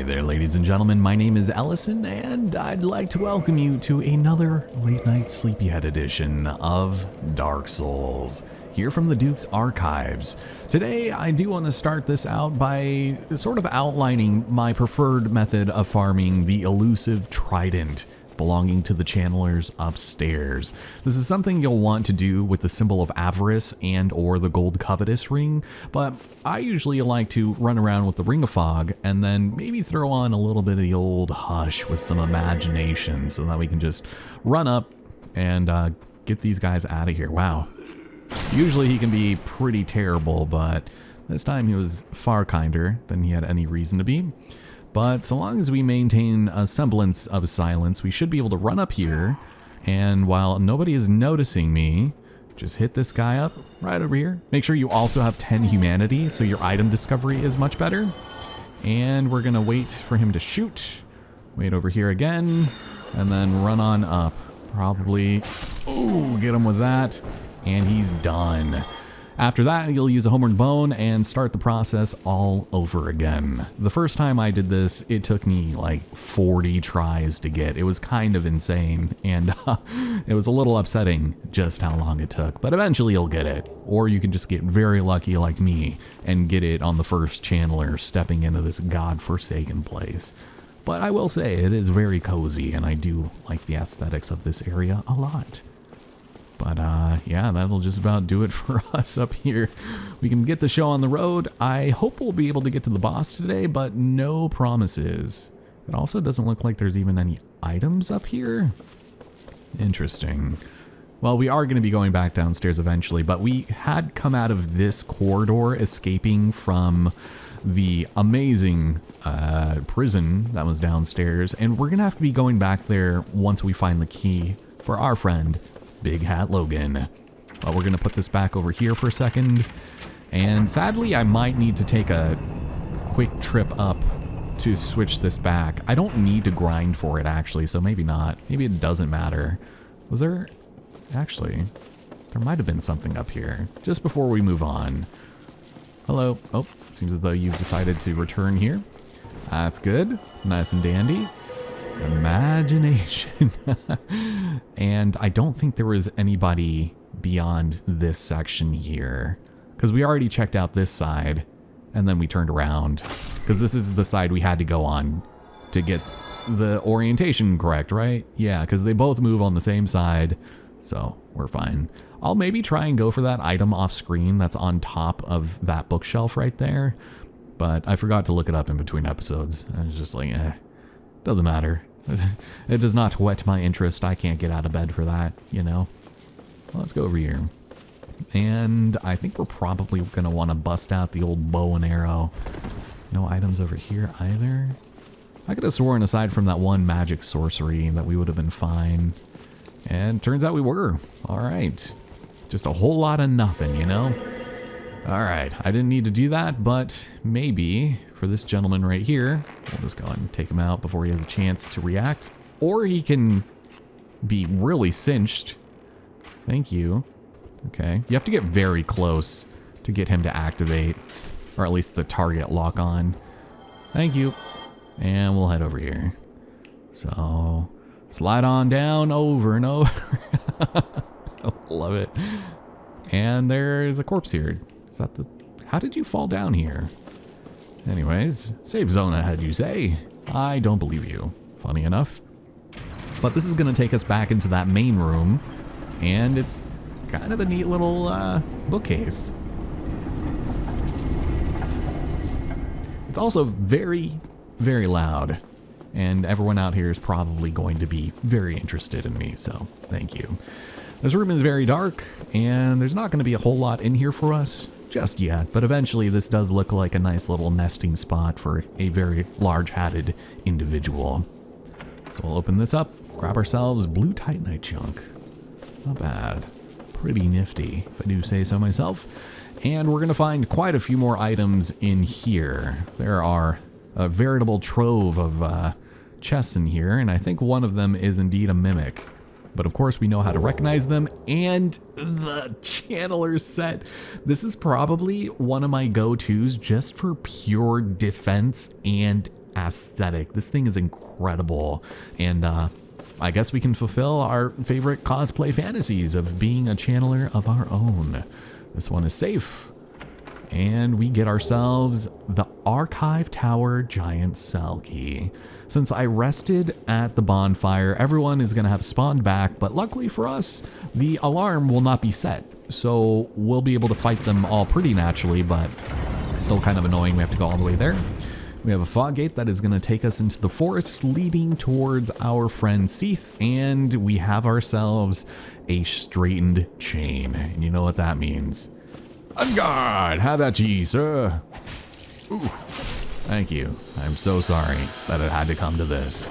there, ladies and gentlemen. My name is Ellison, and I'd like to welcome you to another late night sleepyhead edition of Dark Souls, here from the Duke's Archives. Today, I do want to start this out by sort of outlining my preferred method of farming the elusive trident belonging to the channelers upstairs. This is something you'll want to do with the symbol of avarice and or the gold covetous ring, but I usually like to run around with the ring of fog and then maybe throw on a little bit of the old hush with some imagination so that we can just run up and get these guys out of here. Wow. Usually he can be pretty terrible, but this time he was far kinder than he had any reason to be. But so long as we maintain a semblance of silence, we should be able to run up here, and while nobody is noticing me, just hit this guy up right over here. Make sure you also have 10 humanity, so your item discovery is much better. And we're gonna wait for him to shoot. Wait over here again, and then run on up. Probably, oh, get him with that, and he's done. After that, you'll use a homeward bone and start the process all over again. The first time I did this, it took me like 40 tries to get. It was kind of insane, and it was a little upsetting just how long it took, but eventually you'll get it. Or you can just get very lucky like me and get it on the first channeler stepping into this godforsaken place. But I will say, it is very cozy, and I do like the aesthetics of this area a lot. But yeah, that'll just about do it for us up here. We can get the show on the road. I hope we'll be able to get to the boss today, but no promises. It also doesn't look like there's even any items up here. Interesting. Well, we are going to be going back downstairs eventually, but we had come out of this corridor escaping from the amazing prison that was downstairs, and we're going to have to be going back there once we find the key for our friend Big Hat Logan. But we're gonna put this back over here for a second, and sadly I might need to take a quick trip up to switch this back. I don't need to grind for it actually, so maybe not. Maybe it doesn't matter. Was there actually, there might have been something up here just before we move on. Hello. Oh, seems as though you've decided to return here. That's good, nice and dandy. Imagination. And I don't think there was anybody beyond this section here, because we already checked out this side and then we turned around, because this is the side we had to go on to get the orientation correct, right? Yeah, because they both move on the same side, so we're fine. I'll maybe try and go for that item off screen that's on top of that bookshelf right there, but I forgot to look it up in between episodes. I was just like, doesn't matter. It does not whet my interest. I can't get out of bed for that, you know? Well, let's go over here. And I think we're probably going to want to bust out the old bow and arrow. No items over here either. I could have sworn aside from that one magic sorcery that we would have been fine. And turns out we were. All right. Just a whole lot of nothing, you know? All right, I didn't need to do that, but maybe for this gentleman right here, we'll just go and take him out before he has a chance to react. Or he can be really cinched. Thank you. Okay, you have to get very close to get him to activate, or at least the target lock on. Thank you. And we'll head over here. So, slide on down over and over. Love it. And there's a corpse here. Is that the... How did you fall down here? Anyways, safe zone ahead, you say? I don't believe you. Funny enough. But this is going to take us back into that main room, and it's kind of a neat little bookcase. It's also very, very loud, and everyone out here is probably going to be very interested in me, so thank you. This room is very dark, and there's not going to be a whole lot in here for us just yet, but eventually this does look like a nice little nesting spot for a very large-hatted individual. So we'll open this up, grab ourselves blue titanite chunk. Not bad. Pretty nifty, if I do say so myself. And we're going to find quite a few more items in here. There are a veritable trove of chests in here, and I think one of them is indeed a mimic. But of course we know how to recognize them, and the channeler set. This is probably one of my go-tos just for pure defense and aesthetic. This thing is incredible. And I guess we can fulfill our favorite cosplay fantasies of being a channeler of our own. This one is safe. And we get ourselves the Archive Tower Giant Cell Key. Since I rested at the bonfire, everyone is going to have spawned back, but luckily for us, the alarm will not be set. So we'll be able to fight them all pretty naturally, but still kind of annoying. We have to go all the way there. We have a fog gate that is going to take us into the forest leading towards our friend Seath, and we have ourselves a straightened chain. And you know what that means. On guard! How about you, sir? Ooh. Thank you. I'm so sorry that it had to come to this.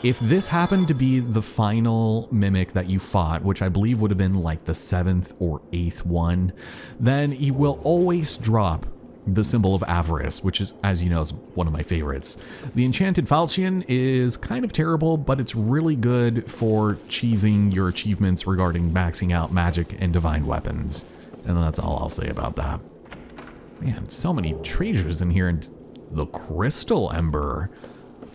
If this happened to be the final mimic that you fought, which I believe would have been like the 7th or 8th one, then he will always drop the symbol of avarice, which is, as you know, is one of my favorites. The enchanted falchion is kind of terrible, but it's really good for cheesing your achievements regarding maxing out magic and divine weapons. And that's all I'll say about that. Man, so many treasures in here. And the crystal ember.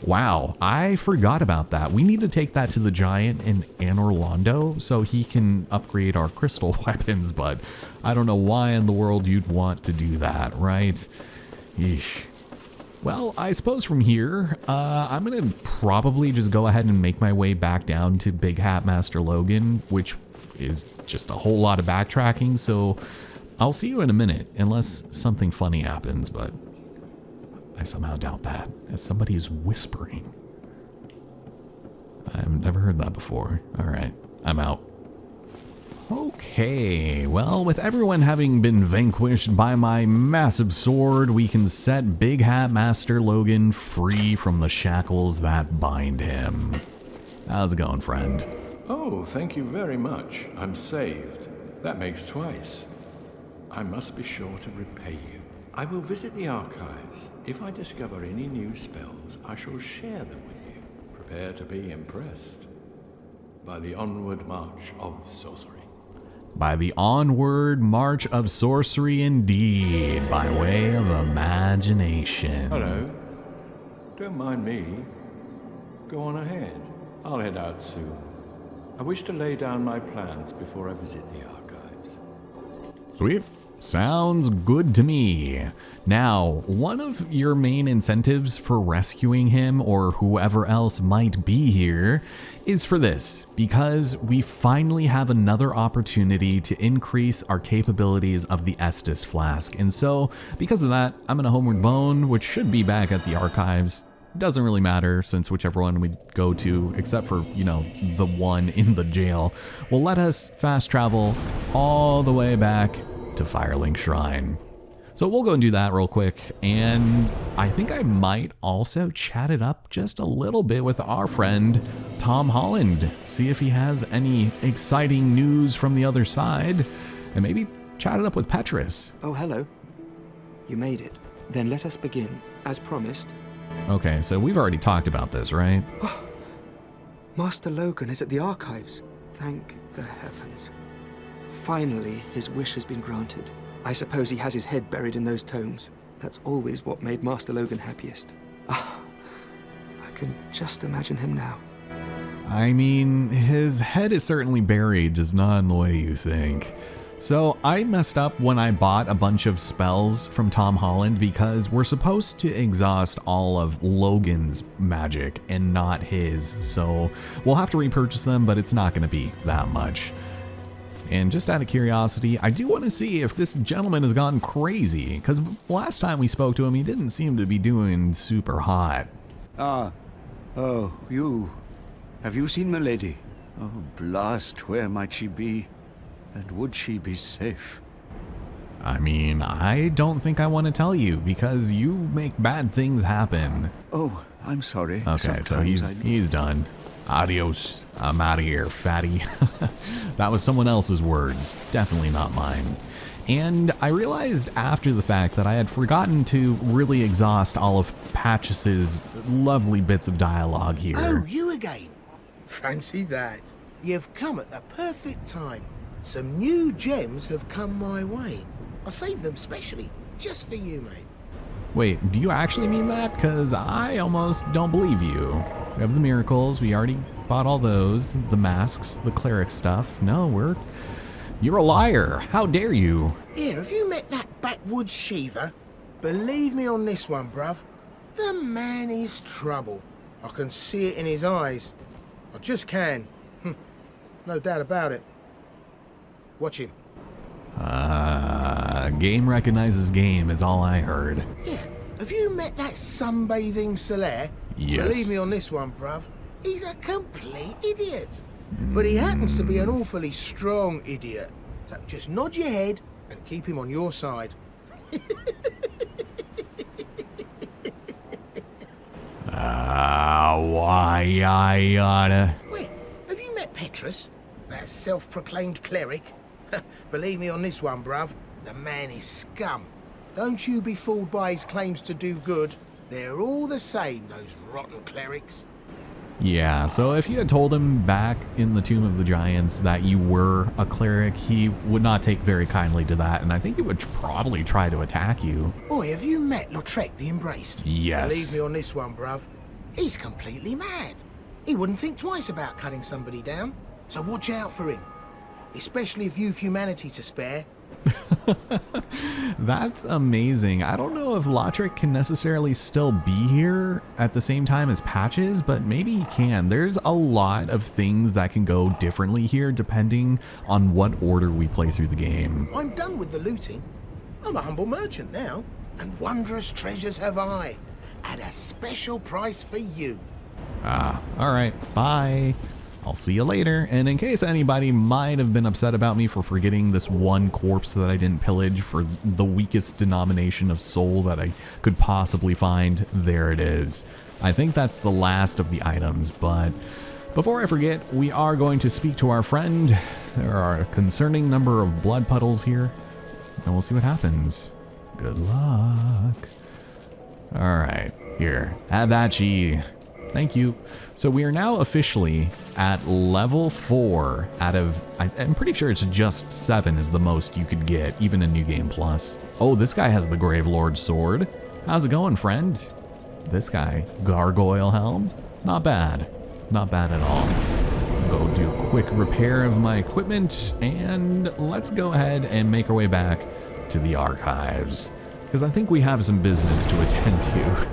Wow, I forgot about that. We need to take that to the giant in Anor Londo so he can upgrade our crystal weapons, but I don't know why in the world you'd want to do that, right? Yeesh. Well, I suppose from here, I'm gonna probably just go ahead and make my way back down to Big Hat Master Logan, which is just a whole lot of backtracking, so I'll see you in a minute, unless something funny happens, but I somehow doubt that, as somebody is whispering. I've never heard that before. All right, I'm out. Okay, well, with everyone having been vanquished by my massive sword, we can set Big Hat Master Logan free from the shackles that bind him. How's it going, friend? Oh, thank you very much. I'm saved. That makes twice. I must be sure to repay you. I will visit the archives. If I discover any new spells, I shall share them with you. Prepare to be impressed by the onward march of sorcery. By the onward march of sorcery indeed, by way of imagination. Hello. Don't mind me. Go on ahead. I'll head out soon. I wish to lay down my plans before I visit the archives. Sweet. Sounds good to me. Now, one of your main incentives for rescuing him or whoever else might be here is for this, because we finally have another opportunity to increase our capabilities of the Estus flask. And so, because of that, I'm in a homeward bone, which should be back at the archives. Doesn't really matter, since whichever one we go to, except for, you know, the one in the jail, will let us fast travel all the way back to Firelink Shrine. So we'll go and do that real quick, and I think I might also chat it up just a little bit with our friend Tom Holland, see if he has any exciting news from the other side, and maybe chat it up with Petrus. Oh, hello. You made it. Then let us begin, as promised. Okay, so we've already talked about this, right? Master Logan is at the archives. Thank the heavens. Finally, his wish has been granted. I suppose he has his head buried in those tomes. That's always what made Master Logan happiest. I can just imagine him now. I mean, his head is certainly buried, just not in the way you think. So I messed up when I bought a bunch of spells from Tom Holland because we're supposed to exhaust all of Logan's magic and not his. So we'll have to repurchase them, but it's not going to be that much. And just out of curiosity, I do want to see if this gentleman has gone crazy, because last time we spoke to him, he didn't seem to be doing super hot. Oh, you. Have you seen Milady? Oh, blast, where might she be? And would she be safe? I mean, I don't think I want to tell you, because you make bad things happen. Oh, I'm sorry. Okay, so he's done. Adios. I'm out of here, fatty. That was someone else's words, definitely not mine. And I realized after the fact that I had forgotten to really exhaust all of Patches's lovely bits of dialogue here. Oh, you again? Fancy that. You've come at the perfect time. Some new gems have come my way. I saved them specially, just for you, mate. Wait, do you actually mean that? Because I almost don't believe you. We have the miracles. We already bought all those. The masks, the cleric stuff. No, you're a liar. How dare you? Here, have you met that backwoods Shiva? Believe me on this one, bruv. The man is trouble. I can see it in his eyes. I just can. No doubt about it. Watch him. Game recognizes game is all I heard. Yeah. Have you met that sunbathing Solaire? Yes. Believe me on this one, bruv. He's a complete idiot. But he happens to be an awfully strong idiot. So just nod your head and keep him on your side. Why I oughta... Wait, have you met Petrus? That self-proclaimed cleric? Believe me on this one, bruv. The man is scum. Don't you be fooled by his claims to do good. They're all the same, those rotten clerics. Yeah, so if you had told him back in the Tomb of the Giants that you were a cleric, he would not take very kindly to that, and I think he would probably try to attack you. Boy, have you met Lautrec the Embraced? Yes. Believe me on this one, bruv. He's completely mad. He wouldn't think twice about cutting somebody down. So watch out for him. Especially if you've humanity to spare. That's amazing. I don't know if Lautrec can necessarily still be here at the same time as Patches, but maybe he can. There's a lot of things that can go differently here depending on what order we play through the game. I'm done with the looting. I'm a humble merchant now, and wondrous treasures have I, at a special price for you. Alright, bye. I'll see you later, and in case anybody might have been upset about me for forgetting this one corpse that I didn't pillage for the weakest denomination of soul that I could possibly find, there it is. I think that's the last of the items, but before I forget, we are going to speak to our friend. There are a concerning number of blood puddles here, and we'll see what happens. Good luck. Alright, here, have at ye. Thank you. So we are now officially at level 4 out of, I'm pretty sure it's just 7 is the most you could get, even in New Game Plus. Oh, this guy has the Grave Lord sword. How's it going, friend? This guy, Gargoyle Helm. Not bad. Not bad at all. Go do a quick repair of my equipment, and let's go ahead and make our way back to the archives, because I think we have some business to attend to.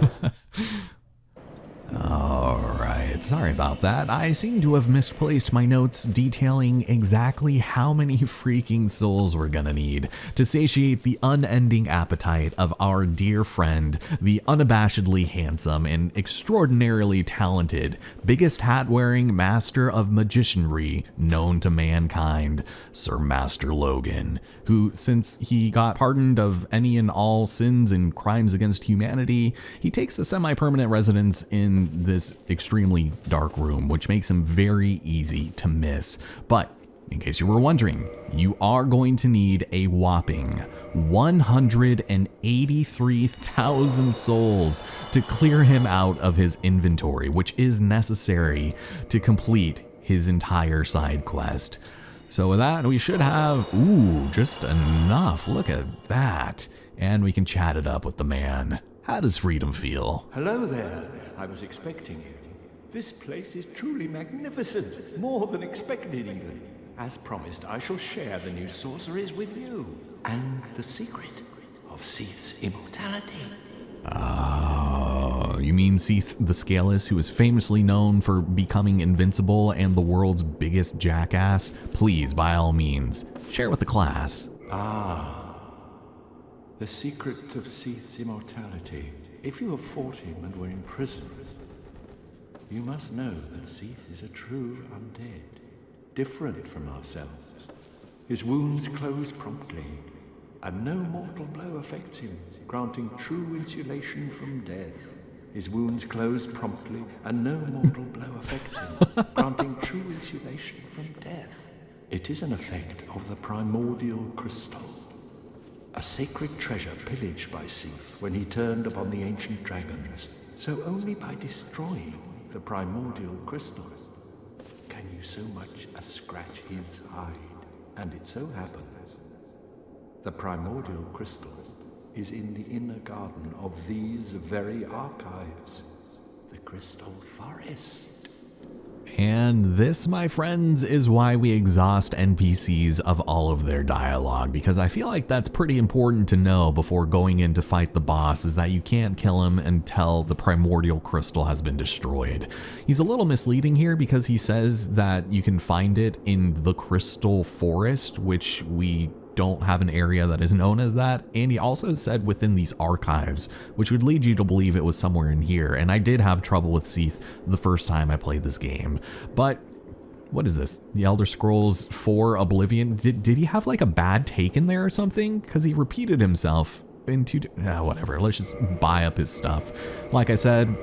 Alright, sorry about that. I seem to have misplaced my notes detailing exactly how many freaking souls we're gonna need to satiate the unending appetite of our dear friend, the unabashedly handsome and extraordinarily talented, biggest hat-wearing master of magicianry known to mankind, Sir Master Logan, who, since he got pardoned of any and all sins and crimes against humanity, he takes a semi-permanent residence in this extremely dark room, which makes him very easy to miss. But in case you were wondering, you are going to need a whopping 183,000 souls to clear him out of his inventory, which is necessary to complete his entire side quest. So with that, we should have, just enough. Look at that. And we can chat it up with the man. How does freedom feel? Hello there. I was expecting you. This place is truly magnificent, more than expected even. As promised, I shall share the new sorceries with you, and the secret of Seath's immortality. Oh, you mean Seath the Scaleless, who is famously known for becoming invincible and the world's biggest jackass? Please, by all means, share with the class. The secret of Seath's immortality. If you have fought him and were imprisoned, you must know that Seath is a true undead, different from ourselves. His wounds close promptly, and no mortal blow affects him, granting true insulation from death. His wounds close promptly, and no mortal blow affects him, granting true insulation from death. It is an effect of the primordial crystal, a sacred treasure pillaged by Seath when he turned upon the ancient dragons. So only by destroying the primordial crystal can you so much as scratch his hide. And it so happens, the primordial crystal is in the inner garden of these very archives, the Crystal Forest. And this, my friends, is why we exhaust NPCs of all of their dialogue, because I feel like that's pretty important to know before going in to fight the boss, is that you can't kill him until the primordial crystal has been destroyed. He's a little misleading here because he says that you can find it in the Crystal Forest, which we don't have an area that is known as that, and he also said within these archives, which would lead you to believe it was somewhere in here. And I did have trouble with Seath the first time I played this game, but what is this? The Elder Scrolls 4 Oblivion? Did he have like a bad take in there or something? Because he repeated himself in whatever. Let's just buy up his stuff. Like I said,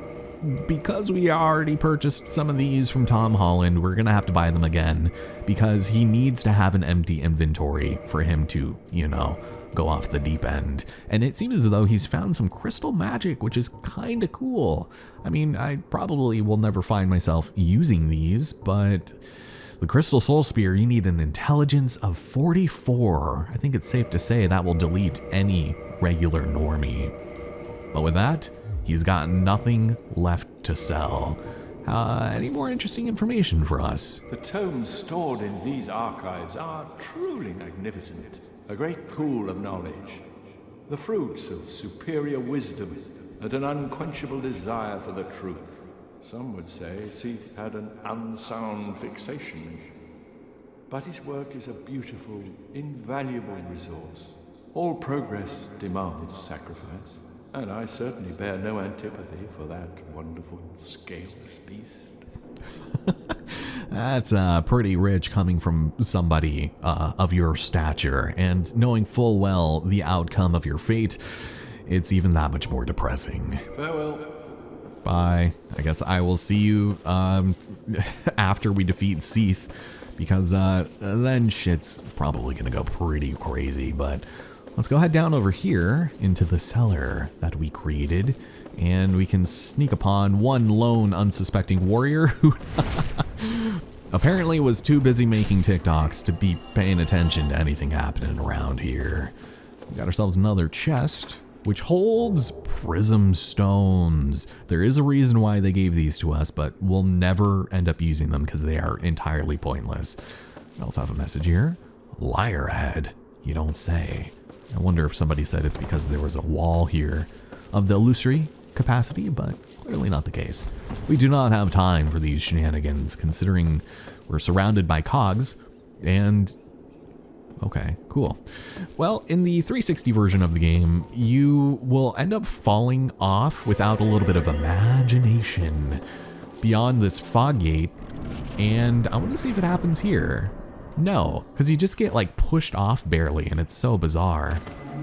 because we already purchased some of these from Tom Holland, we're gonna have to buy them again because he needs to have an empty inventory for him to, you know, go off the deep end. And it seems as though he's found some crystal magic, which is kind of cool. I mean, I probably will never find myself using these, but the Crystal Soul Spear, you need an intelligence of 44. I think it's safe to say that will delete any regular normie. But with that, he's got nothing left to sell. Any more interesting information for us? The tomes stored in these archives are truly magnificent. A great pool of knowledge. The fruits of superior wisdom and an unquenchable desire for the truth. Some would say Seath had an unsound fixation. But his work is a beautiful, invaluable resource. All progress demands sacrifice. And I certainly bear no antipathy for that wonderful scaleless beast. That's pretty rich coming from somebody of your stature, and knowing full well the outcome of your fate, it's even that much more depressing. Farewell. Bye. I guess I will see you after we defeat Seath, because then shit's probably gonna go pretty crazy, but let's go head down over here into the cellar that we created, and we can sneak upon one lone unsuspecting warrior who apparently was too busy making TikToks to be paying attention to anything happening around here. We got ourselves another chest, which holds prism stones. There is a reason why they gave these to us, but we'll never end up using them because they are entirely pointless. I also have a message here. Liar ahead, you don't say. I wonder if somebody said it's because there was a wall here of the illusory capacity, but clearly not the case. We do not have time for these shenanigans, considering we're surrounded by cogs, and okay, cool. Well, in the 360 version of the game, you will end up falling off without a little bit of imagination beyond this fog gate, and I want to see if it happens here. No, because you just get like pushed off barely, and it's so bizarre.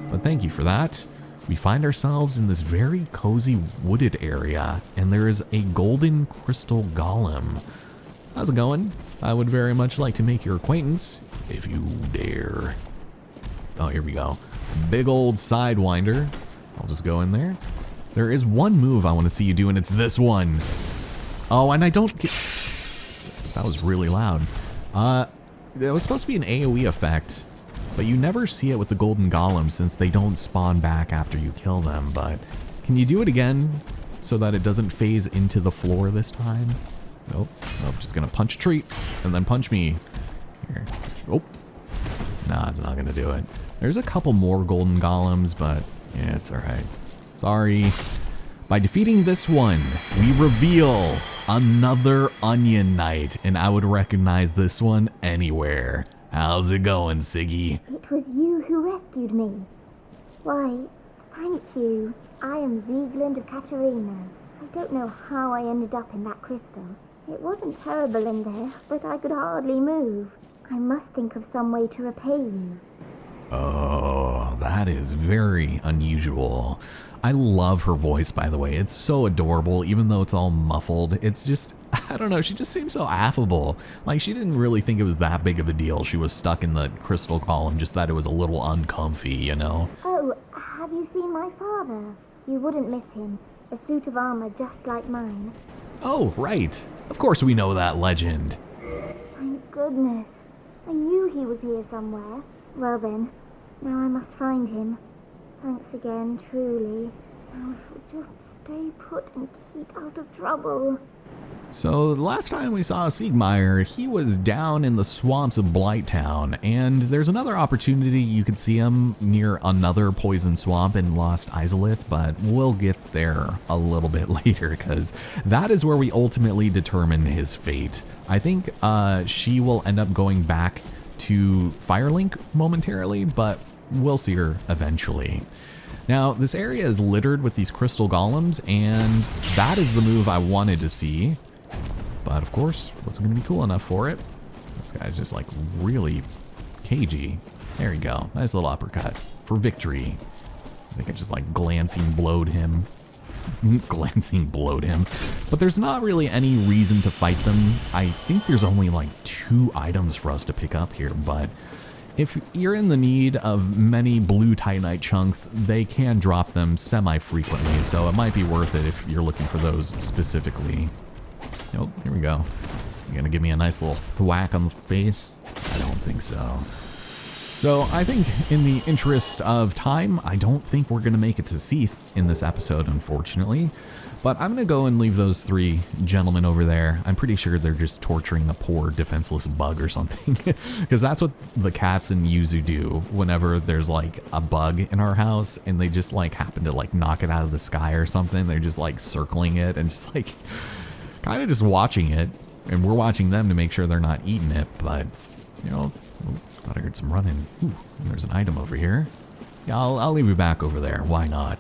But thank you for that. We find ourselves in this very cozy wooded area, and there is a golden crystal golem. How's it going? I would very much like to make your acquaintance, if you dare. Oh, here we go. Big old sidewinder. I'll just go in there. There is one move I want to see you do, and it's this one. Oh, and I don't get... That was really loud. It was supposed to be an AoE effect, but you never see it with the golden golem since they don't spawn back after you kill them. But can you do it again so that it doesn't phase into the floor this time? Nope. Nope. Just gonna punch a tree and then punch me. Here. Oh. Nah, it's not gonna do it. There's a couple more golden golems, but yeah, it's alright. Sorry. By defeating this one, we reveal another Onion Knight, and I would recognize this one anywhere. How's it going, Siggy? It was you who rescued me. Why, thank you. I am Vigeland of Katarina. I don't know how I ended up in that crystal. It wasn't terrible in there, but I could hardly move. I must think of some way to repay you. Oh, that is very unusual. I love her voice, by the way. It's so adorable, even though it's all muffled. It's just, I don't know, she just seems so affable. Like, she didn't really think it was that big of a deal. She was stuck in the crystal column, just that it was a little uncomfy, you know? Oh, have you seen my father? You wouldn't miss him. A suit of armor just like mine. Oh, right. Of course we know that legend. Thank goodness. I knew he was here somewhere. Well then, now I must find him. Thanks again, truly. Now if we'll just stay put and keep out of trouble. So the last time we saw Siegmeyer, he was down in the swamps of Blighttown, and there's another opportunity you could see him near another poison swamp in Lost Izalith, but we'll get there a little bit later because that is where we ultimately determine his fate. I think she will end up going back to Firelink momentarily, but we'll see her eventually. Now, this area is littered with these crystal golems, and that is the move I wanted to see. But of course, wasn't going to be cool enough for it. This guy's just like really cagey. There you go. Nice little uppercut for victory. I think I just like glancing blowed him. Glancing blowed him. But there's not really any reason to fight them. I think there's only like 2 items for us to pick up here, but if you're in the need of many blue Titanite chunks, they can drop them semi-frequently, so it might be worth it if you're looking for those specifically. Nope, here we go. You gonna give me a nice little thwack on the face? I don't think so. So I think in the interest of time, I don't think we're gonna make it to Seath in this episode, unfortunately. But I'm gonna go and leave those 3 gentlemen over there. I'm pretty sure they're just torturing a poor defenseless bug or something. Because that's what the cats in Yuzu do whenever there's like a bug in our house and they just like happen to like knock it out of the sky or something. They're just like circling it and just like kind of just watching it. And we're watching them to make sure they're not eating it. But, you know, thought I heard some running. Ooh, there's an item over here. Yeah, I'll leave you back over there. Why not?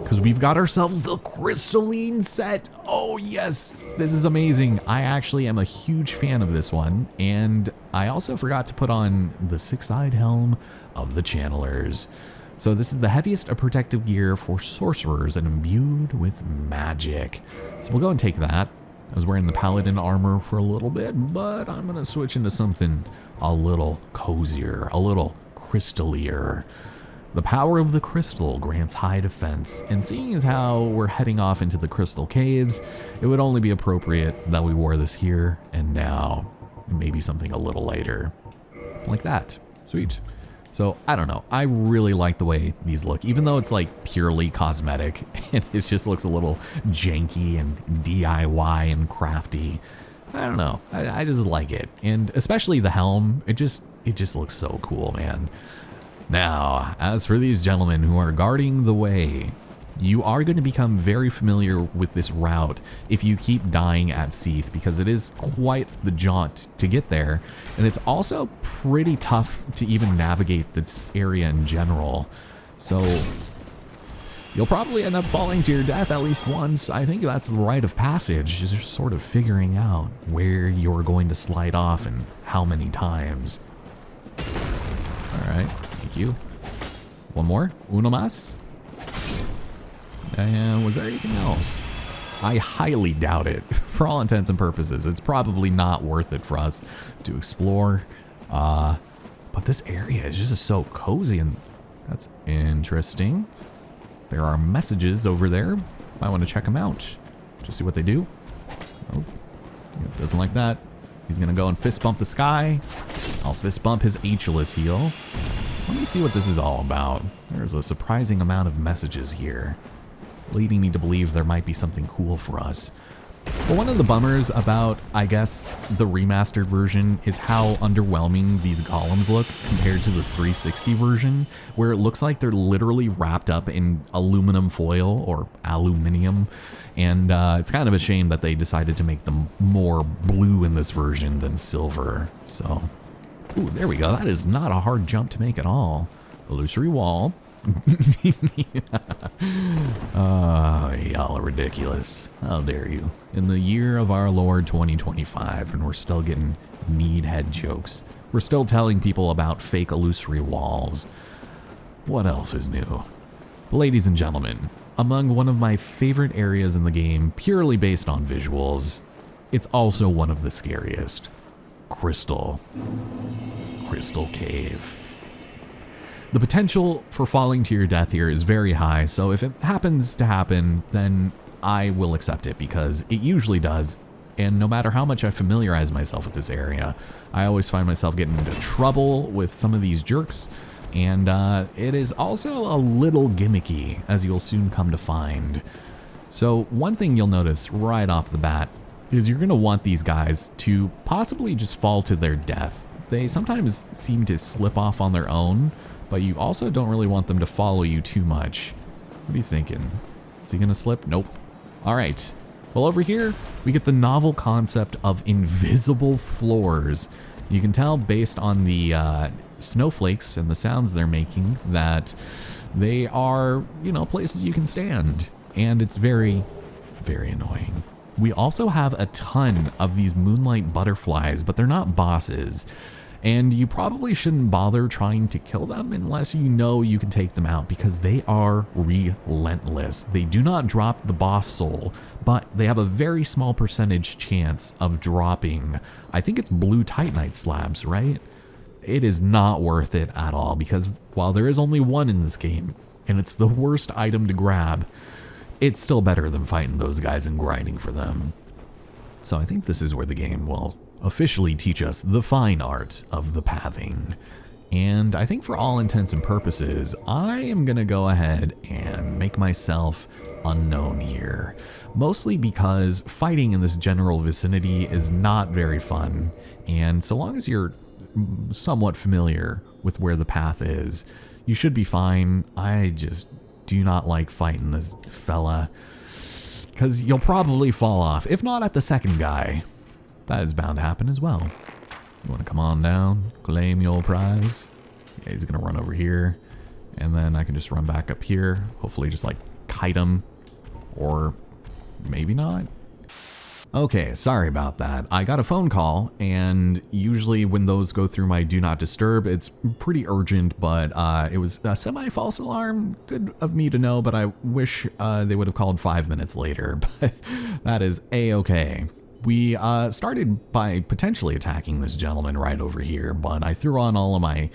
Because we've got ourselves the crystalline set. Oh, yes. This is amazing. I actually am a huge fan of this one. And I also forgot to put on the 6-eyed helm of the channelers. So this is the heaviest of protective gear for sorcerers and imbued with magic. So we'll go and take that. I was wearing the paladin armor for a little bit, but I'm going to switch into something a little cozier, a little crystallier. The power of the crystal grants high defense, and seeing as how we're heading off into the crystal caves, it would only be appropriate that we wore this here and now. Maybe something a little lighter. Like that. Sweet. So, I don't know. I really like the way these look, even though it's like purely cosmetic, and it just looks a little janky and DIY and crafty. I don't know. I just like it. And especially the helm, it just looks so cool, man. Now, as for these gentlemen who are guarding the way, you are going to become very familiar with this route if you keep dying at Seath, because it is quite the jaunt to get there, and it's also pretty tough to even navigate this area in general. So you'll probably end up falling to your death at least once. I think that's the rite of passage, is just sort of figuring out where you're going to slide off and how many times. All right. Thank you. One more? Uno más? And was there anything else? I highly doubt it. For all intents and purposes, it's probably not worth it for us to explore. But this area is just so cozy, and that's interesting. There are messages over there. Might want to check them out. Just see what they do. Oh, doesn't like that. He's gonna go and fist bump the sky. I'll fist bump his H-less heal. Let me see what this is all about. There's a surprising amount of messages here, leading me to believe there might be something cool for us. But one of the bummers about, I guess, the remastered version is how underwhelming these golems look compared to the 360 version, where it looks like they're literally wrapped up in aluminum foil or aluminium. And it's kind of a shame that they decided to make them more blue in this version than silver. So, ooh, there we go. That is not a hard jump to make at all. Illusory wall. Y'all are ridiculous. How dare you. In the year of our Lord 2025, and we're still getting meathead jokes. We're still telling people about fake illusory walls. What else is new? But ladies and gentlemen, among one of my favorite areas in the game, purely based on visuals, it's also one of the scariest. Crystal Cave. The potential for falling to your death here is very high, so if it happens to happen, then I will accept it, because it usually does. And no matter how much I familiarize myself with this area, I always find myself getting into trouble with some of these jerks. And it is also a little gimmicky, as you'll soon come to find. So one thing you'll notice right off the bat is you're going to want these guys to possibly just fall to their death. They sometimes seem to slip off on their own, but you also don't really want them to follow you too much. What are you thinking? Is he going to slip? Nope. All right. Well, over here, we get the novel concept of invisible floors. You can tell based on the snowflakes and the sounds they're making that they are, you know, places you can stand. And it's very, very annoying. We also have a ton of these moonlight butterflies, but they're not bosses. And you probably shouldn't bother trying to kill them unless you know you can take them out, because they are relentless. They do not drop the boss soul, but they have a very small percentage chance of dropping. I think it's blue titanite slabs, right? It is not worth it at all, because while there is only one in this game, and it's the worst item to grab, it's still better than fighting those guys and grinding for them. So I think this is where the game will officially teach us the fine art of the pathing. And I think for all intents and purposes, I am gonna go ahead and make myself unknown here. Mostly because fighting in this general vicinity is not very fun. And so long as you're somewhat familiar with where the path is, you should be fine. I just do not like fighting this fella, because you'll probably fall off, if not at the second guy. That is bound to happen as well. You want to come on down, claim your prize. Yeah, he's gonna run over here, and then I can just run back up here, hopefully just like kite him, or maybe not. Okay, sorry about that. I got a phone call, and usually when those go through my do not disturb, it's pretty urgent, but it was a semi-false alarm. Good of me to know, but I wish they would have called 5 minutes later, but that is a-okay. We started by potentially attacking this gentleman right over here, but I threw on all of my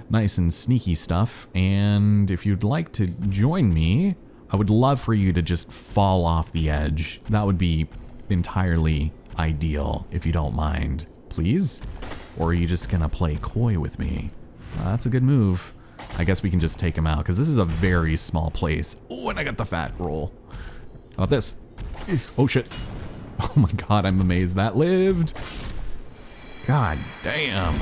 nice and sneaky stuff, and if you'd like to join me, I would love for you to just fall off the edge. That would be entirely ideal, if you don't mind, please. Or are you just gonna play coy with me? That's a good move. I guess we can just take him out, because this is a very small place. Oh, and I got the fat roll. How about this? Oh shit. Oh my god, I'm amazed that lived. God damn.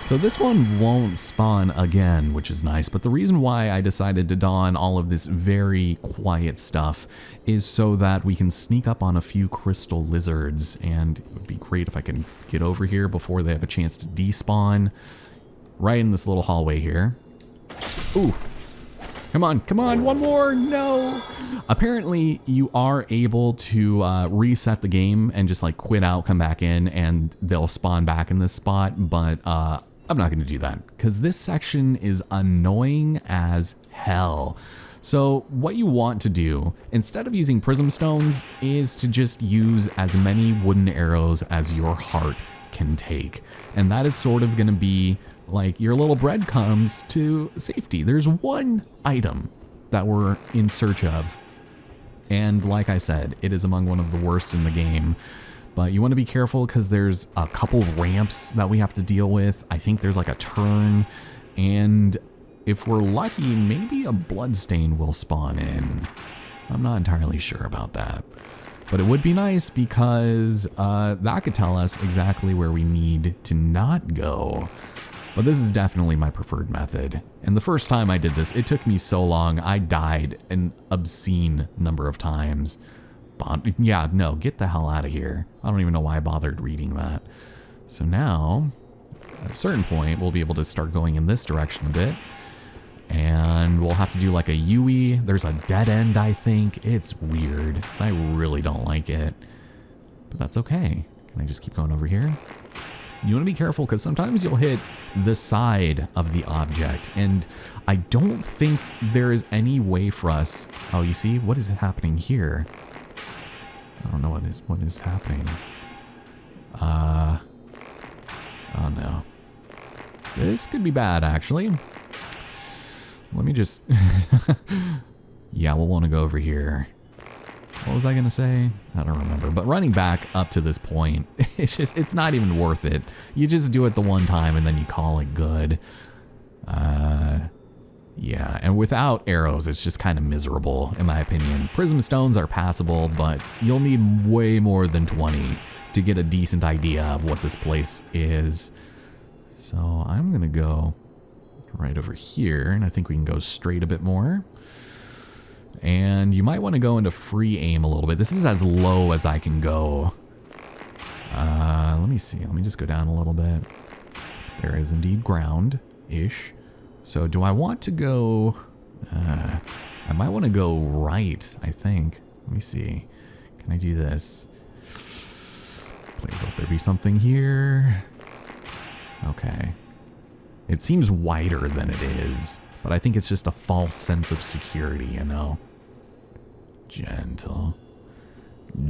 So this one won't spawn again, which is nice, but the reason why I decided to don all of this very quiet stuff is so that we can sneak up on a few crystal lizards, and it would be great if I can get over here before they have a chance to despawn, right in this little hallway here. Ooh. Come on, one more, no! Apparently, you are able to reset the game and just like quit out, come back in, and they'll spawn back in this spot, but I'm not gonna do that, because this section is annoying as hell. So what you want to do, instead of using prism stones, is to just use as many wooden arrows as your heart can take. And that is sort of gonna be like your little breadcrumbs to safety. There's one item that we're in search of, and like I said, it is among one of the worst in the game. But you want to be careful, because there's a couple ramps that we have to deal with. I think there's like a turn, and if we're lucky, maybe a bloodstain will spawn in. I'm not entirely sure about that, but it would be nice, because that could tell us exactly where we need to not go. But this is definitely my preferred method. And the first time I did this, it took me so long. I died an obscene number of times. Yeah, no, get the hell out of here. I don't even know why I bothered reading that. So now, at a certain point, we'll be able to start going in this direction a bit. And we'll have to do like a UE. There's a dead end, I think. It's weird. I really don't like it. But that's okay. Can I just keep going over here? You want to be careful, because sometimes you'll hit the side of the object, and I don't think there is any way for us... Oh, you see? What is happening here? I don't know what is happening. Oh no. This could be bad, actually. Let me just... Yeah, we'll want to go over here. What was I gonna say? I don't remember. But running back up to this point, it's not even worth it. You just do it the one time and then you call it good. Yeah, and without arrows, it's just kind of miserable, in my opinion. Prism stones are passable, but you'll need way more than 20 to get a decent idea of what this place is. So I'm gonna go right over here, and I think we can go straight a bit more. And you might want to go into free aim a little bit. This is as low as I can go. Let me see. Let me just go down a little bit. There is indeed ground-ish. So do I want to go... I might want to go right, I think. Let me see. Can I do this? Please let there be something here. Okay. It seems wider than it is, but I think it's just a false sense of security, you know? Gentle.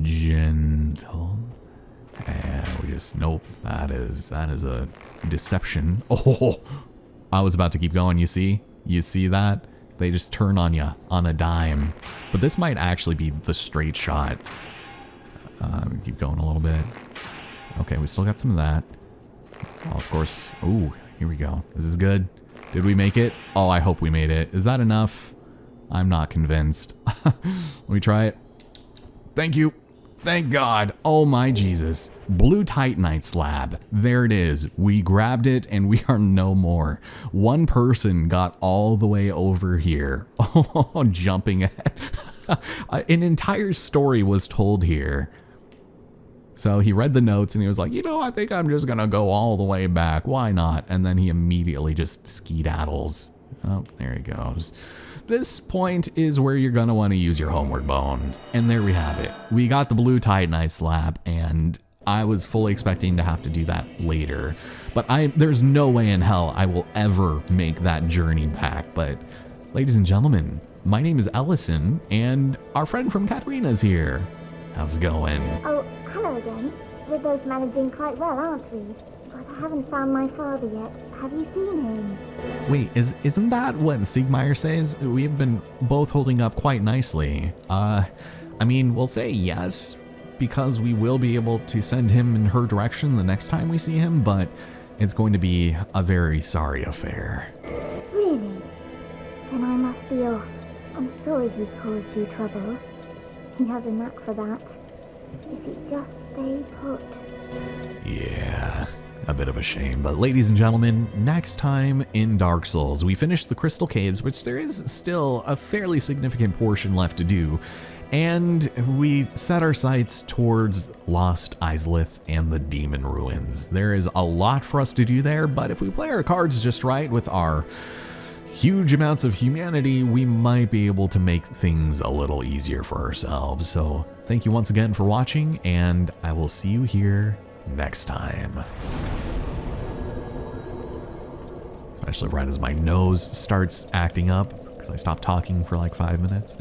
Gentle. And we just, nope, that is a deception. Oh, I was about to keep going, you see? You see that? They just turn on you on a dime. But this might actually be the straight shot. Keep going a little bit. Okay, we still got some of that. Oh, of course. Ooh, here we go. This is good. Did we make it? Oh, I hope we made it. Is that enough? I'm not convinced. Let me try it. Thank you. Thank God. Oh my Jesus. Blue Titanite slab. There it is. We grabbed it and we are no more. One person got all the way over here. Oh, jumping ahead. An entire story was told here. So he read the notes and he was like, you know, I think I'm just going to go all the way back. Why not? And then he immediately just skedaddles. Oh, there he goes. This point is where you're going to want to use your homeward bone. And there we have it. We got the blue titanite slab, and I was fully expecting to have to do that later. But there's no way in hell I will ever make that journey back. But ladies and gentlemen, my name is Ellison, and our friend from Katarina's here. How's it going? Oh, hello again. We're both managing quite well, aren't we? But I haven't found my father yet. Have you seen him? Wait, isn't that what Siegmeyer says? We've been both holding up quite nicely. I mean, we'll say yes, because we will be able to send him in her direction the next time we see him, but it's going to be a very sorry affair. Really? Then I must be off. I'm sorry he's caused you trouble. He has a knack for that. If you just stay put. Yeah, a bit of a shame. But ladies and gentlemen, next time in Dark Souls, we finish the Crystal Caves, which there is still a fairly significant portion left to do. And we set our sights towards Lost Izalith and the Demon Ruins. There is a lot for us to do there, but if we play our cards just right with our huge amounts of humanity, we might be able to make things a little easier for ourselves. So thank you once again for watching, and I will see you here next time. Especially right as my nose starts acting up, because I stopped talking for like 5 minutes.